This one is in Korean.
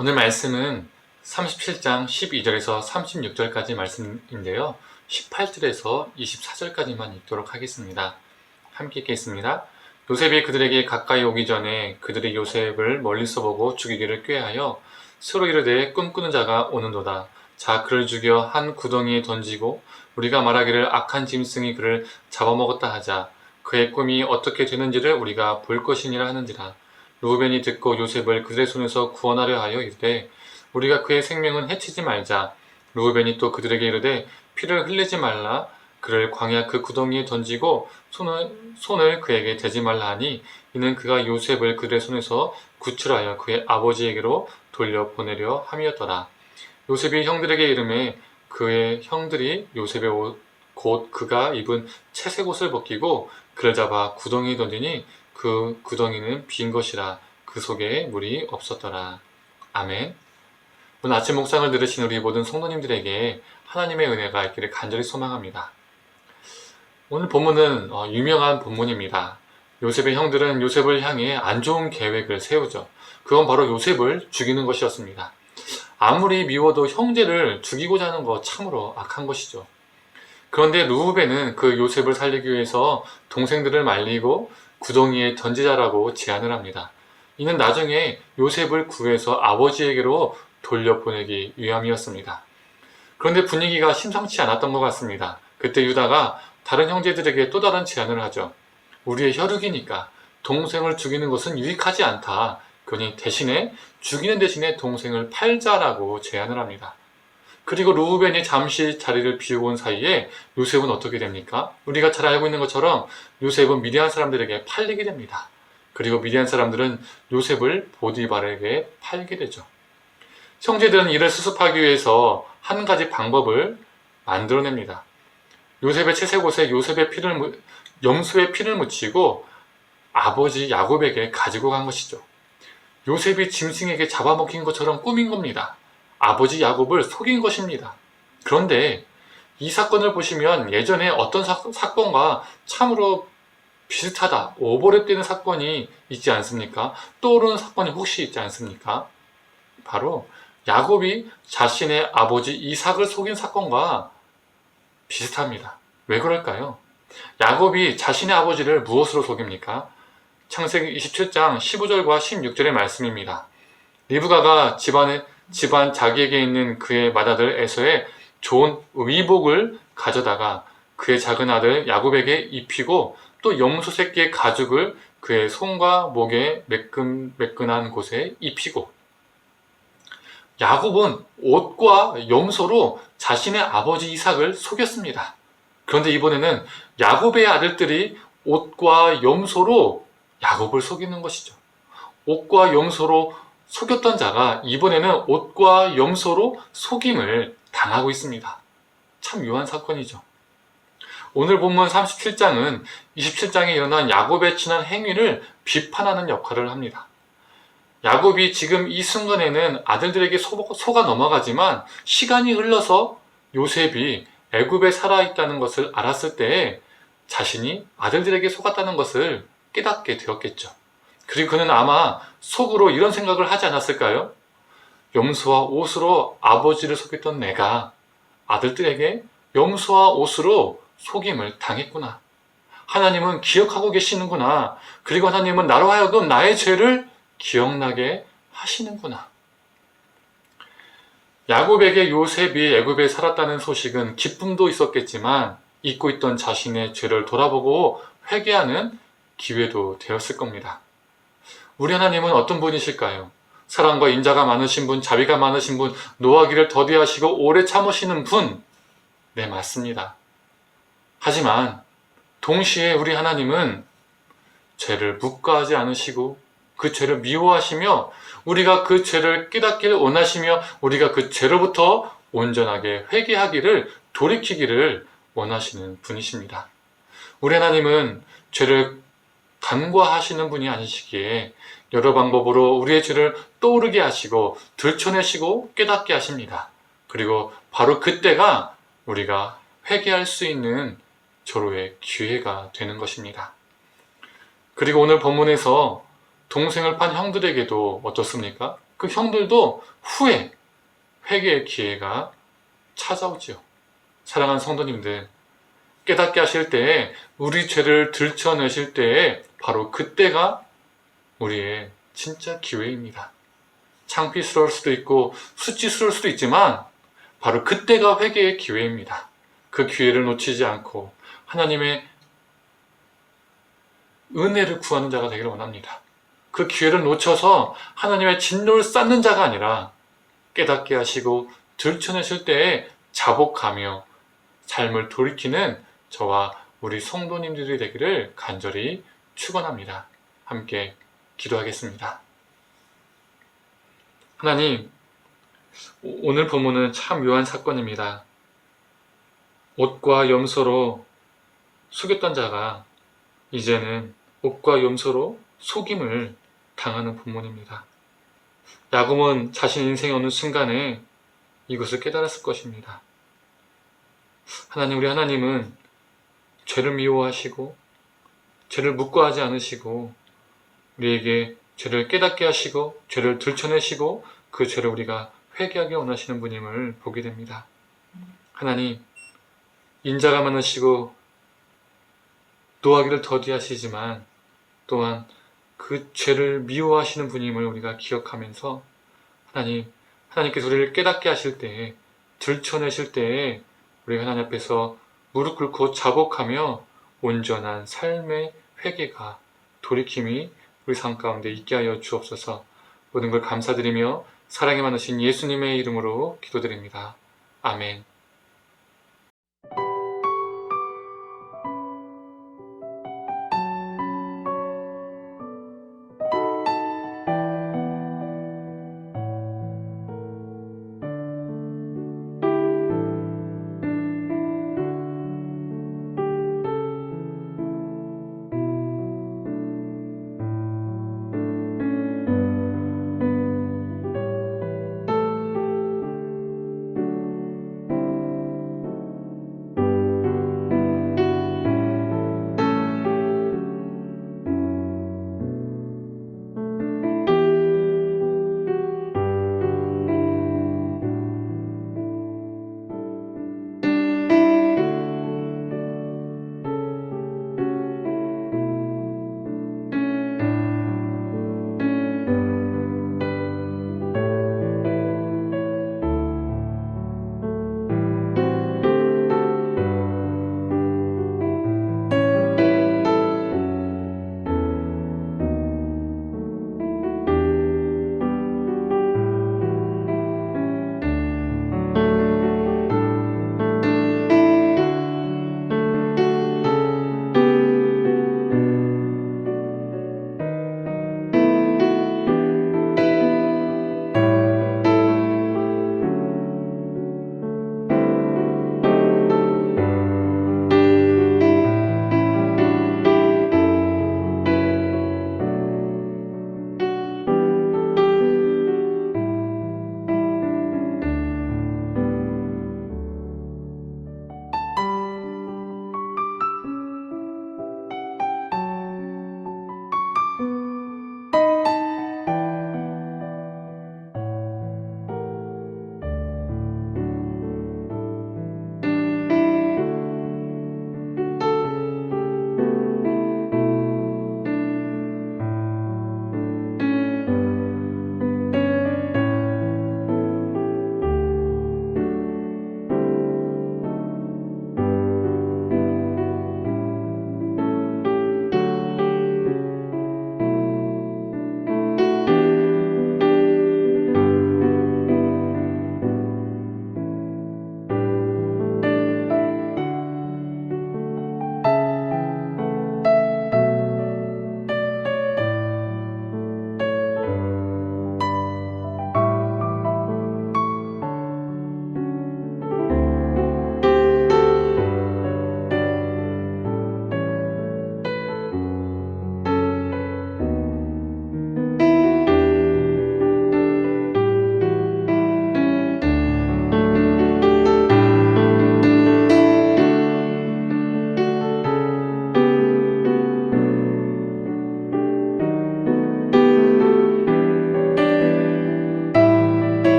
오늘 말씀은 37장 12절에서 36절까지 말씀인데요. 18절에서 24절까지만 읽도록 하겠습니다. 함께 읽겠습니다. 요셉이 그들에게 가까이 오기 전에 그들이 요셉을 멀리서 보고 죽이기를 꾀하여 서로 이르되 꿈꾸는 자가 오는도다. 자, 그를 죽여 한 구덩이에 던지고 우리가 말하기를 악한 짐승이 그를 잡아먹었다 하자. 그의 꿈이 어떻게 되는지를 우리가 볼 것이니라 하는지라. 루벤이 듣고 요셉을 그들의 손에서 구원하려 하여 이르되 우리가 그의 생명은 해치지 말자. 루벤이 또 그들에게 이르되 피를 흘리지 말라. 그를 광야 그 구덩이에 던지고 손을 그에게 대지 말라 하니 이는 그가 요셉을 그들의 손에서 구출하여 그의 아버지에게로 돌려보내려 함이었더라. 요셉이 형들에게 이르매 그의 형들이 요셉의 옷 곧 그가 입은 채색 옷을 벗기고 그를 잡아 구덩이에 던지니 그 구덩이는 빈 것이라. 그 속에 물이 없었더라. 아멘. 오늘 아침 묵상을 들으신 우리 모든 성도님들에게 하나님의 은혜가 있기를 간절히 소망합니다. 오늘 본문은 유명한 본문입니다. 요셉의 형들은 요셉을 향해 안 좋은 계획을 세우죠. 그건 바로 요셉을 죽이는 것이었습니다. 아무리 미워도 형제를 죽이고자 하는 것 참으로 악한 것이죠. 그런데 루벤은 그 요셉을 살리기 위해서 동생들을 말리고 구덩이에 던지자라고 제안을 합니다. 이는 나중에 요셉을 구해서 아버지에게로 돌려보내기 위함이었습니다. 그런데 분위기가 심상치 않았던 것 같습니다. 그때 유다가 다른 형제들에게 또 다른 제안을 하죠. 우리의 혈육이니까 동생을 죽이는 것은 유익하지 않다. 그러니 죽이는 대신에 동생을 팔자라고 제안을 합니다. 그리고 루벤이 잠시 자리를 비우고 온 사이에 요셉은 어떻게 됩니까? 우리가 잘 알고 있는 것처럼 요셉은 미디안 사람들에게 팔리게 됩니다. 그리고 미디안 사람들은 요셉을 보디발에게 팔게 되죠. 형제들은 이를 수습하기 위해서 한 가지 방법을 만들어냅니다. 요셉의 채색 옷에 염소의 피를 묻히고 아버지 야곱에게 가지고 간 것이죠. 요셉이 짐승에게 잡아먹힌 것처럼 꾸민 겁니다. 아버지 야곱을 속인 것입니다. 그런데 이 사건을 보시면 예전에 어떤 사건과 참으로 비슷하다, 오버랩되는 사건이 있지 않습니까? 떠오르는 사건이 혹시 있지 않습니까? 바로 야곱이 자신의 아버지 이삭을 속인 사건과 비슷합니다. 왜 그럴까요? 야곱이 자신의 아버지를 무엇으로 속입니까? 창세기 27장 15절과 16절의 말씀입니다. 리브가가 집안 자기에게 있는 그의 맏아들 에서의 좋은 의복을 가져다가 그의 작은 아들 야곱에게 입히고 또 염소 새끼의 가죽을 그의 손과 목에 매끈한 곳에 입히고, 야곱은 옷과 염소로 자신의 아버지 이삭을 속였습니다. 그런데 이번에는 야곱의 아들들이 옷과 염소로 야곱을 속이는 것이죠. 옷과 염소로 속였던 자가 이번에는 옷과 염소로 속임을 당하고 있습니다. 참 묘한 사건이죠. 오늘 본문 37장은 27장에 일어난 야곱의 지난 행위를 비판하는 역할을 합니다. 야곱이 지금 이 순간에는 아들들에게 속아 넘어가지만 시간이 흘러서 요셉이 애굽에 살아있다는 것을 알았을 때에 자신이 아들들에게 속았다는 것을 깨닫게 되었겠죠. 그리고 그는 아마 속으로 이런 생각을 하지 않았을까요? 염소와 옷으로 아버지를 속였던 내가 아들들에게 염소와 옷으로 속임을 당했구나. 하나님은 기억하고 계시는구나. 그리고 하나님은 나로 하여금 나의 죄를 기억나게 하시는구나. 야곱에게 요셉이 애굽에 살았다는 소식은 기쁨도 있었겠지만 잊고 있던 자신의 죄를 돌아보고 회개하는 기회도 되었을 겁니다. 우리 하나님은 어떤 분이실까요? 사랑과 인자가 많으신 분, 자비가 많으신 분, 노하기를 더디하시고 오래 참으시는 분. 네, 맞습니다. 하지만 동시에 우리 하나님은 죄를 묵과하지 않으시고 그 죄를 미워하시며 우리가 그 죄를 깨닫기를 원하시며 우리가 그 죄로부터 온전하게 회개하기를, 돌이키기를 원하시는 분이십니다. 우리 하나님은 죄를 간과하시는 분이 아니시기에 여러 방법으로 우리의 죄를 떠오르게 하시고 들춰내시고 깨닫게 하십니다. 그리고 바로 그때가 우리가 회개할 수 있는 절호의 기회가 되는 것입니다. 그리고 오늘 본문에서 동생을 판 형들에게도 어떻습니까? 그 형들도 후에 회개의 기회가 찾아오지요. 사랑하는 성도님들, 깨닫게 하실 때에, 우리 죄를 들춰내실 때에 바로 그때가 우리의 진짜 기회입니다. 창피스러울 수도 있고 수치스러울 수도 있지만 바로 그때가 회개의 기회입니다. 그 기회를 놓치지 않고 하나님의 은혜를 구하는 자가 되기를 원합니다. 그 기회를 놓쳐서 하나님의 진노를 쌓는 자가 아니라 깨닫게 하시고 들춰내실 때에 자복하며 삶을 돌이키는 저와 우리 성도님들이 되기를 간절히 축원합니다. 함께 기도하겠습니다. 하나님, 오늘 본문은 참 묘한 사건입니다. 옷과 염소로 속였던 자가 이제는 옷과 염소로 속임을 당하는 본문입니다. 야곱은 자신 인생의 어느 순간에 이것을 깨달았을 것입니다. 하나님, 우리 하나님은 죄를 미워하시고 죄를 묵과하지 않으시고 우리에게 죄를 깨닫게 하시고 죄를 들춰내시고 그 죄를 우리가 회개하게 원하시는 분임을 보게 됩니다. 하나님, 인자가 많으시고 노하기를 더디하시지만 또한 그 죄를 미워하시는 분임을 우리가 기억하면서 하나님께서 우리를 깨닫게 하실 때에, 들춰내실 때에 우리가 하나님 앞에서 무릎 꿇고 자복하며 온전한 삶의 회개가, 돌이킴이 우리 삶 가운데 있게 하여 주옵소서. 모든 걸 감사드리며 사랑이 많으신 예수님의 이름으로 기도드립니다. 아멘.